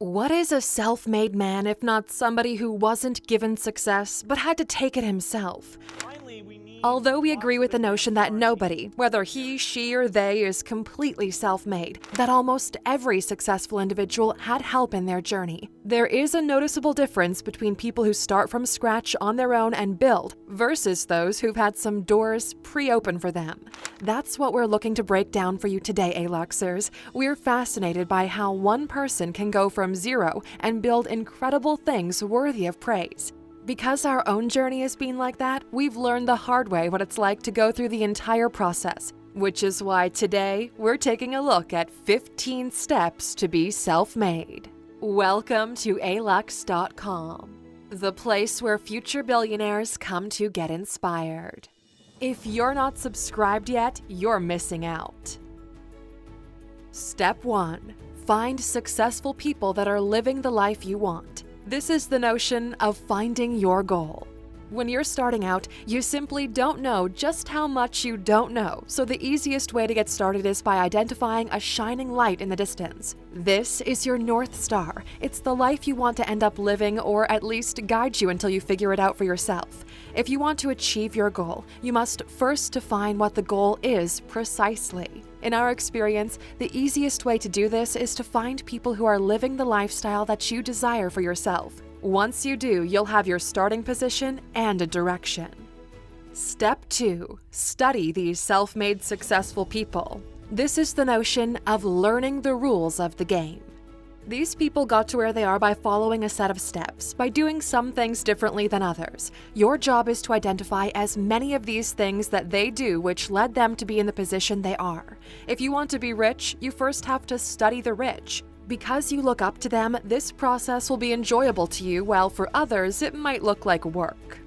What is a self-made man if not somebody who wasn't given success but had to take it himself? Although we agree with the notion that nobody, whether he, she, or they, is completely self-made, that almost every successful individual had help in their journey, there is a noticeable difference between people who start from scratch on their own and build versus those who've had some doors pre-open for them. That's what we're looking to break down for you today, Aluxers. We're fascinated by how one person can go from zero and build incredible things worthy of praise. Because our own journey has been like that, we've learned the hard way what it's like to go through the entire process, which is why today we're taking a look at 15 steps to be self-made. Welcome to Alux.com, the place where future billionaires come to get inspired. If you're not subscribed yet, you're missing out. Step 1. Find successful people that are living the life you want. This is the notion of finding your goal. When you're starting out, you simply don't know just how much you don't know, so the easiest way to get started is by identifying a shining light in the distance. This is your North Star. It's the life you want to end up living, or at least guide you until you figure it out for yourself. If you want to achieve your goal, you must first define what the goal is precisely. In our experience, the easiest way to do this is to find people who are living the lifestyle that you desire for yourself. Once you do, you'll have your starting position and a direction. Step 2. Study these self-made successful people. This is the notion of learning the rules of the game. These people got to where they are by following a set of steps, by doing some things differently than others. Your job is to identify as many of these things that they do which led them to be in the position they are. If you want to be rich, you first have to study the rich. Because you look up to them, this process will be enjoyable to you, while for others it might look like work.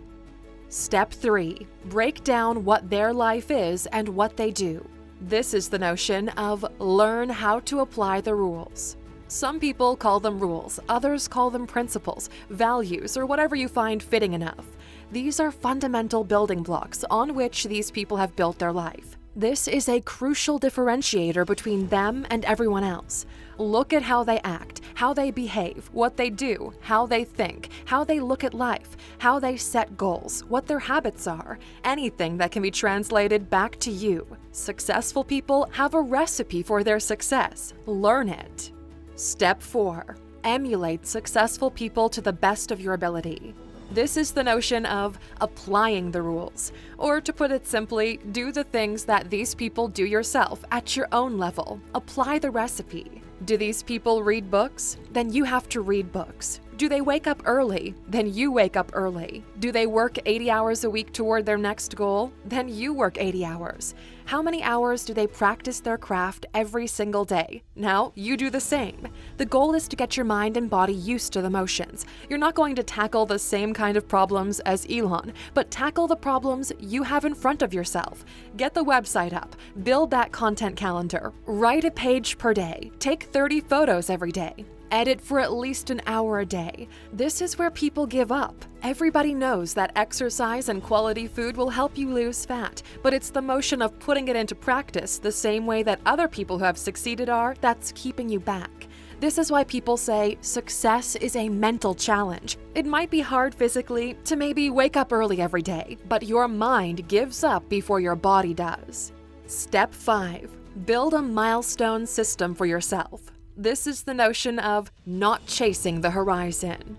Step 3. Break down what their life is and what they do. This is the notion of learn how to apply the rules. Some people call them rules, others call them principles, values, or whatever you find fitting enough. These are fundamental building blocks on which these people have built their life. This is a crucial differentiator between them and everyone else. Look at how they act, how they behave, what they do, how they think, how they look at life, how they set goals, what their habits are, anything that can be translated back to you. Successful people have a recipe for their success. Learn it. Step 4. Emulate successful people to the best of your ability. This is the notion of applying the rules, or to put it simply, do the things that these people do yourself at your own level. Apply the recipe. Do these people read books? Then you have to read books. Do they wake up early? Then you wake up early. Do they work 80 hours a week toward their next goal? Then you work 80 hours. How many hours do they practice their craft every single day? Now, you do the same. The goal is to get your mind and body used to the motions. You're not going to tackle the same kind of problems as Elon, but tackle the problems you have in front of yourself. Get the website up, build that content calendar, write a page per day, take 30 photos every day. Edit for at least an hour a day. This is where people give up. Everybody knows that exercise and quality food will help you lose fat, but it's the motion of putting it into practice the same way that other people who have succeeded are that's keeping you back. This is why people say success is a mental challenge. It might be hard physically to maybe wake up early every day, but your mind gives up before your body does. Step 5. Build a milestone system for yourself. This is the notion of not chasing the horizon.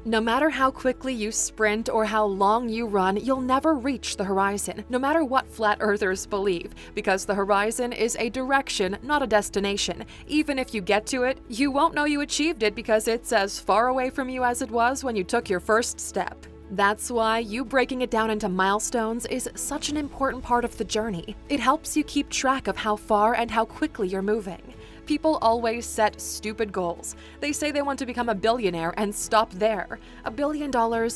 No matter how quickly you sprint or how long you run, you'll never reach the horizon, no matter what flat earthers believe, because the horizon is a direction, not a destination. Even if you get to it, you won't know you achieved it because it's as far away from you as it was when you took your first step. That's why you breaking it down into milestones is such an important part of the journey. It helps you keep track of how far and how quickly you're moving. People always set stupid goals. They say they want to become a billionaire and stop there. $1 billion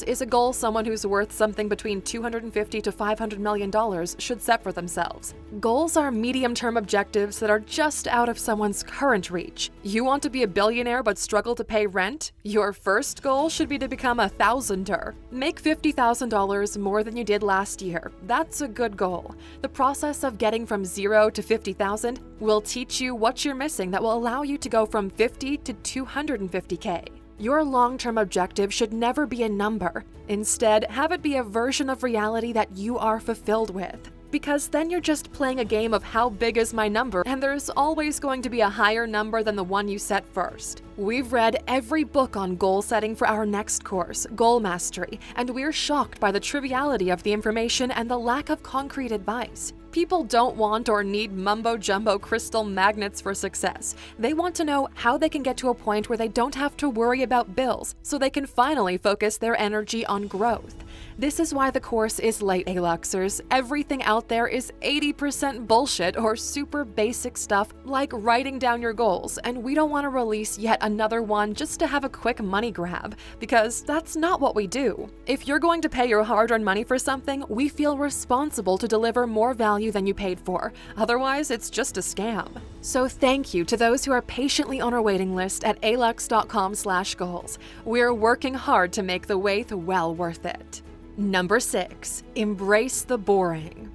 is a goal someone who's worth something between $250 to $500 million should set for themselves. Goals are medium-term objectives that are just out of someone's current reach. You want to be a billionaire but struggle to pay rent? Your first goal should be to become a thousander. Make $50,000 more than you did last year. That's a good goal. The process of getting from 0 to 50,000 will teach you what you're missing that will allow you to go from 50 to 250K. Your long-term objective should never be a number. Instead, have it be a version of reality that you are fulfilled with. Because then you're just playing a game of how big is my number, and there's always going to be a higher number than the one you set first. We've read every book on goal setting for our next course, Goal Mastery, and we're shocked by the triviality of the information and the lack of concrete advice. People don't want or need mumbo-jumbo crystal magnets for success. They want to know how they can get to a point where they don't have to worry about bills, so they can finally focus their energy on growth. This is why the course is late, Aluxers. Everything out there is 80% bullshit or super basic stuff like writing down your goals, and we don't want to release yet another one just to have a quick money grab, because that's not what we do. If you're going to pay your hard-earned money for something, we feel responsible to deliver more value than you paid for. Otherwise, it's just a scam. So thank you to those who are patiently on our waiting list at Alux.com/goals. We're working hard to make the wait well worth it. Number 6, embrace the boring.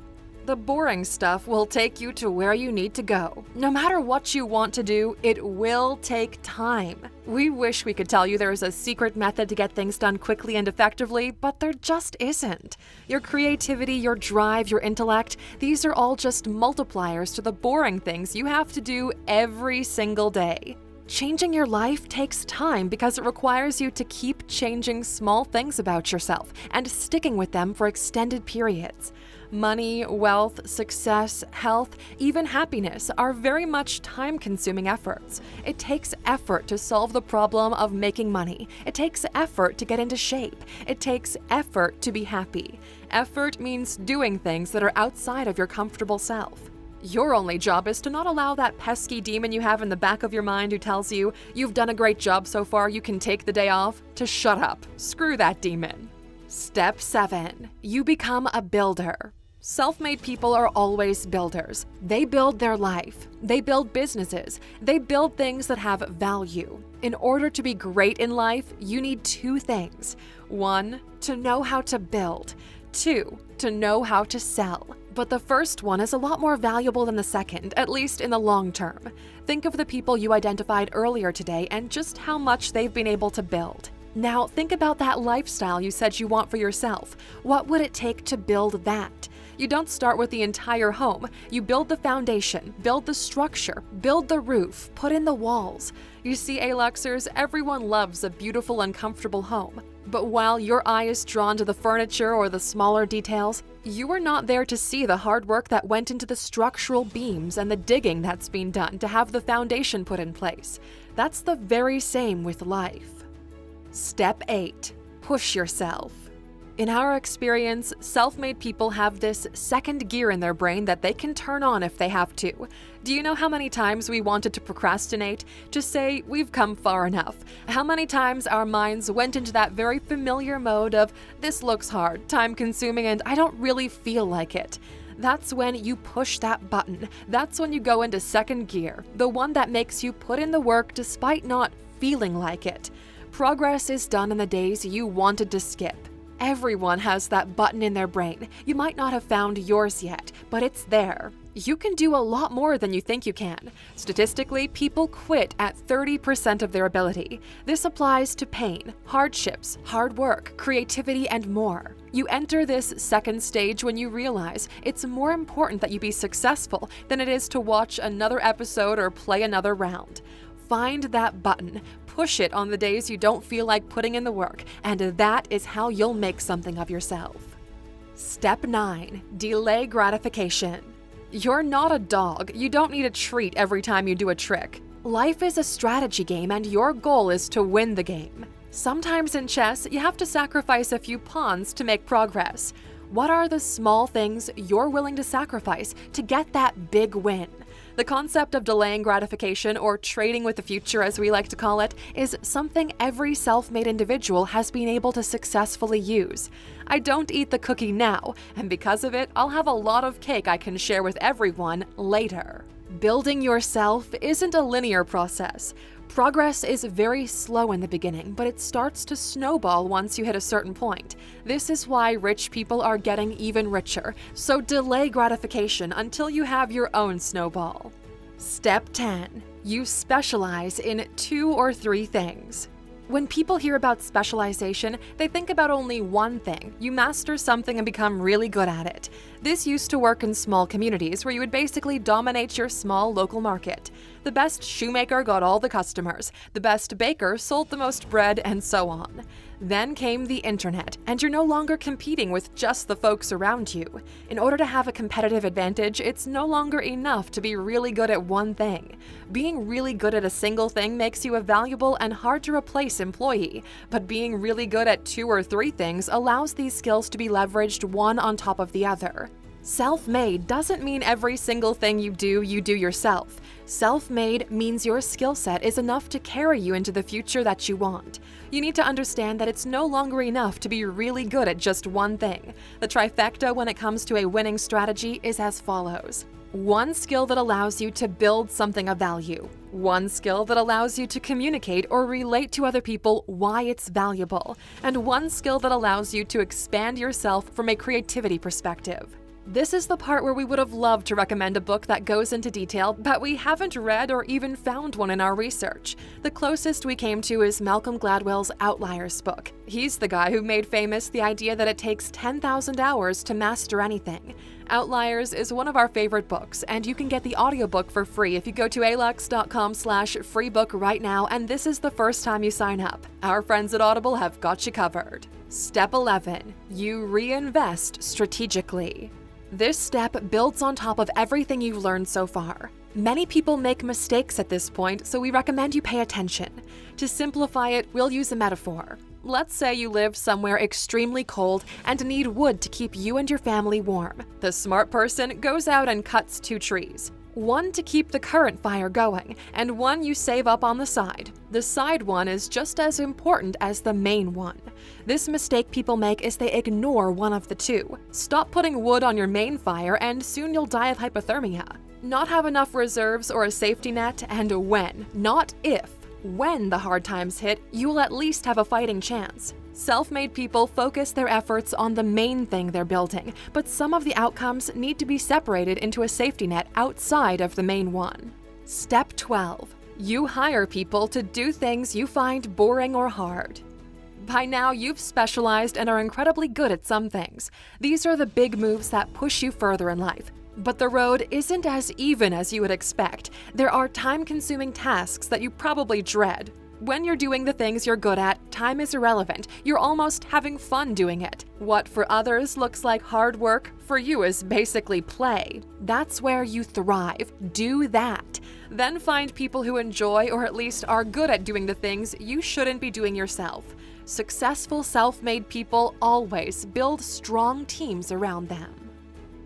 The boring stuff will take you to where you need to go. No matter what you want to do, it will take time. We wish we could tell you there is a secret method to get things done quickly and effectively, but there just isn't. Your creativity, your drive, your intellect, these are all just multipliers to the boring things you have to do every single day. Changing your life takes time because it requires you to keep changing small things about yourself and sticking with them for extended periods. Money, wealth, success, health, even happiness are very much time-consuming efforts. It takes effort to solve the problem of making money. It takes effort to get into shape. It takes effort to be happy. Effort means doing things that are outside of your comfortable self. Your only job is to not allow that pesky demon you have in the back of your mind who tells you, "You've done a great job so far, you can take the day off," to shut up. Screw that demon. Step 7. You become a builder. Self-made people are always builders. They build their life. They build businesses. They build things that have value. In order to be great in life, you need 2 things. 1, to know how to build. 2, to know how to sell. But the first one is a lot more valuable than the second, at least in the long term. Think of the people you identified earlier today and just how much they've been able to build. Now think about that lifestyle you said you want for yourself. What would it take to build that? You don't start with the entire home. You build the foundation, build the structure, build the roof, put in the walls. You see, Aluxers, everyone loves a beautiful and comfortable home. But while your eye is drawn to the furniture or the smaller details, you are not there to see the hard work that went into the structural beams and the digging that's been done to have the foundation put in place. That's the very same with life. Step 8. Push yourself. In our experience, self-made people have this second gear in their brain that they can turn on if they have to. Do you know how many times we wanted to procrastinate? To say we've come far enough. How many times our minds went into that very familiar mode of, this looks hard, time-consuming, and I don't really feel like it. That's when you push that button. That's when you go into second gear, the one that makes you put in the work despite not feeling like it. Progress is done in the days you wanted to skip. Everyone has that button in their brain. You might not have found yours yet, but it's there. You can do a lot more than you think you can. Statistically, people quit at 30% of their ability. This applies to pain, hardships, hard work, creativity, and more. You enter this second stage when you realize it's more important that you be successful than it is to watch another episode or play another round. Find that button, push it on the days you don't feel like putting in the work, and that is how you'll make something of yourself. Step 9. Delay gratification. You're not a dog. You don't need a treat every time you do a trick. Life is a strategy game, and your goal is to win the game. Sometimes in chess, you have to sacrifice a few pawns to make progress. What are the small things you're willing to sacrifice to get that big win? The concept of delaying gratification, or trading with the future as we like to call it, is something every self-made individual has been able to successfully use. I don't eat the cookie now, and because of it, I'll have a lot of cake I can share with everyone later. Building yourself isn't a linear process. Progress is very slow in the beginning, but it starts to snowball once you hit a certain point. This is why rich people are getting even richer, so delay gratification until you have your own snowball. Step 10. You specialize in 2 or 3 things. When people hear about specialization, they think about only one thing. You master something and become really good at it. This used to work in small communities where you would basically dominate your small local market. The best shoemaker got all the customers, the best baker sold the most bread, and so on. Then came the internet, and you're no longer competing with just the folks around you. In order to have a competitive advantage, it's no longer enough to be really good at one thing. Being really good at a single thing makes you a valuable and hard-to-replace employee, but being really good at 2 or 3 things allows these skills to be leveraged one on top of the other. Self-made doesn't mean every single thing you do yourself. Self-made means your skill set is enough to carry you into the future that you want. You need to understand that it's no longer enough to be really good at just one thing. The trifecta when it comes to a winning strategy is as follows. 1 skill that allows you to build something of value. 1 skill that allows you to communicate or relate to other people why it's valuable. And 1 skill that allows you to expand yourself from a creativity perspective. This is the part where we would have loved to recommend a book that goes into detail, but we haven't read or even found one in our research. The closest we came to is Malcolm Gladwell's Outliers book. He's the guy who made famous the idea that it takes 10,000 hours to master anything. Outliers is one of our favorite books, and you can get the audiobook for free if you go to Alux.com/freebook right now, and this is the first time you sign up. Our friends at Audible have got you covered. Step 11. You reinvest strategically. This step builds on top of everything you've learned so far. Many people make mistakes at this point, so we recommend you pay attention. To simplify it, we'll use a metaphor. Let's say you live somewhere extremely cold and need wood to keep you and your family warm. The smart person goes out and cuts 2 trees. 1 to keep the current fire going, and 1 you save up on the side. The side one is just as important as the main one. This mistake people make is they ignore one of the 2. Stop putting wood on your main fire and soon you'll die of hypothermia. Not have enough reserves or a safety net, and when, not if, when the hard times hit, you'll at least have a fighting chance. Self-made people focus their efforts on the main thing they're building, but some of the outcomes need to be separated into a safety net outside of the main one. Step 12. You hire people to do things you find boring or hard. By now, you've specialized and are incredibly good at some things. These are the big moves that push you further in life. But the road isn't as even as you would expect. There are time-consuming tasks that you probably dread. When you're doing the things you're good at, time is irrelevant. You're almost having fun doing it. What for others looks like hard work, for you is basically play. That's where you thrive. Do that. Then find people who enjoy or at least are good at doing the things you shouldn't be doing yourself. Successful self-made people always build strong teams around them.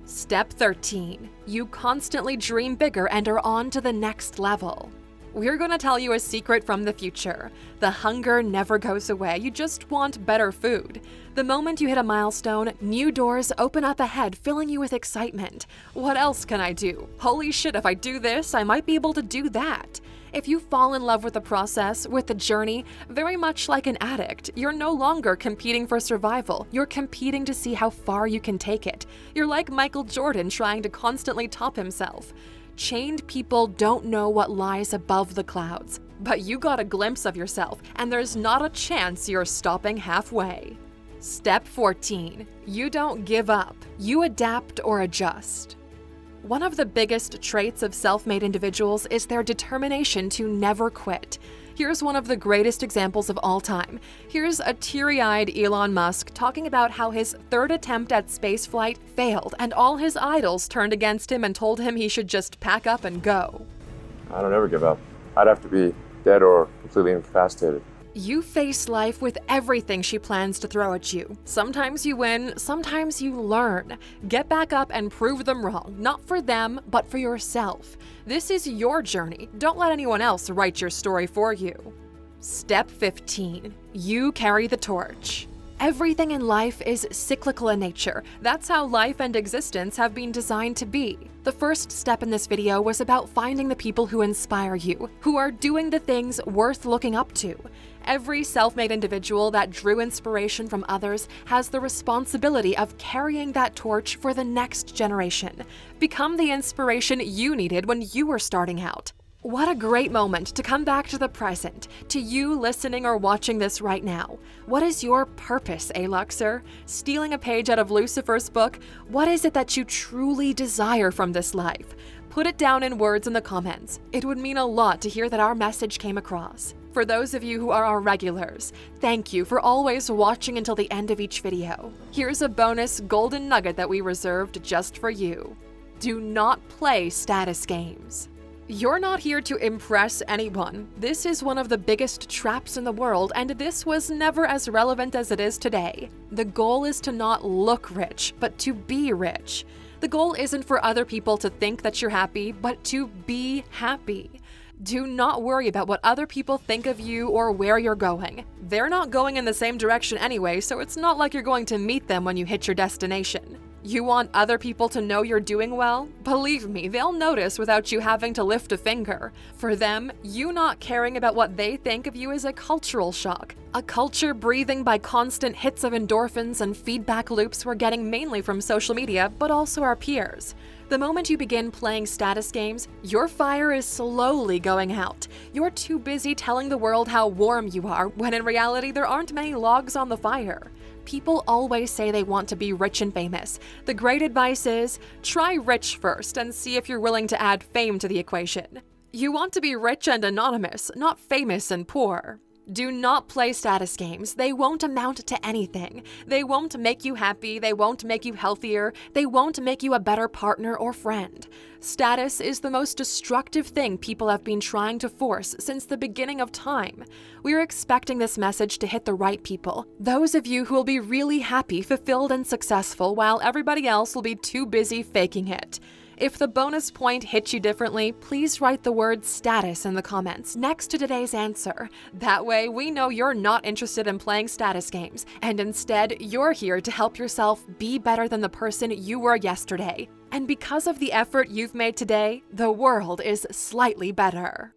Step 13. You constantly dream bigger and are on to the next level. We're going to tell you a secret from the future. The hunger never goes away, you just want better food. The moment you hit a milestone, new doors open up ahead, filling you with excitement. What else can I do? Holy shit, if I do this, I might be able to do that. If you fall in love with the process, with the journey, very much like an addict, you're no longer competing for survival. You're competing to see how far you can take it. You're like Michael Jordan trying to constantly top himself. Chained people don't know what lies above the clouds, but you got a glimpse of yourself, and there's not a chance you're stopping halfway. Step 14. You don't give up. You adapt or adjust. One of the biggest traits of self-made individuals is their determination to never quit. Here's one of the greatest examples of all time. Here's a teary-eyed Elon Musk talking about how his 3rd attempt at spaceflight failed and all his idols turned against him and told him he should just pack up and go. I don't ever give up. I'd have to be dead or completely incapacitated. You face life with everything she plans to throw at you. Sometimes you win, sometimes you learn. Get back up and prove them wrong, not for them, but for yourself. This is your journey. Don't let anyone else write your story for you. Step 15. You carry the torch. Everything in life is cyclical in nature. That's how life and existence have been designed to be. The first step in this video was about finding the people who inspire you, who are doing the things worth looking up to. Every self-made individual that drew inspiration from others has the responsibility of carrying that torch for the next generation. Become the inspiration you needed when you were starting out. What a great moment to come back to the present, to you listening or watching this right now. What is your purpose, Aluxer? Stealing a page out of Lucifer's book, what is it that you truly desire from this life? Put it down in words in the comments. It would mean a lot to hear that our message came across. For those of you who are our regulars, thank you for always watching until the end of each video. Here's a bonus golden nugget that we reserved just for you. Do not play status games. You're not here to impress anyone. This is one of the biggest traps in the world, and this was never as relevant as it is today. The goal is to not look rich, but to be rich. The goal isn't for other people to think that you're happy, but to be happy. Do not worry about what other people think of you or where you're going. They're not going in the same direction anyway, so it's not like you're going to meet them when you hit your destination. You want other people to know you're doing well? Believe me, they'll notice without you having to lift a finger. For them, you not caring about what they think of you is a cultural shock. A culture breathing by constant hits of endorphins and feedback loops we're getting mainly from social media, but also our peers. The moment you begin playing status games, your fire is slowly going out. You're too busy telling the world how warm you are, when in reality there aren't many logs on the fire. People always say they want to be rich and famous. The great advice is, try rich first and see if you're willing to add fame to the equation. You want to be rich and anonymous, not famous and poor. Do not play status games. They won't amount to anything. They won't make you happy, they won't make you healthier, they won't make you a better partner or friend. Status is the most destructive thing people have been trying to force since the beginning of time. We're expecting this message to hit the right people, those of you who will be really happy, fulfilled, and successful, while everybody else will be too busy faking it. If the bonus point hit you differently, please write the word status in the comments next to today's answer. That way, we know you're not interested in playing status games, and instead, you're here to help yourself be better than the person you were yesterday. And because of the effort you've made today, the world is slightly better.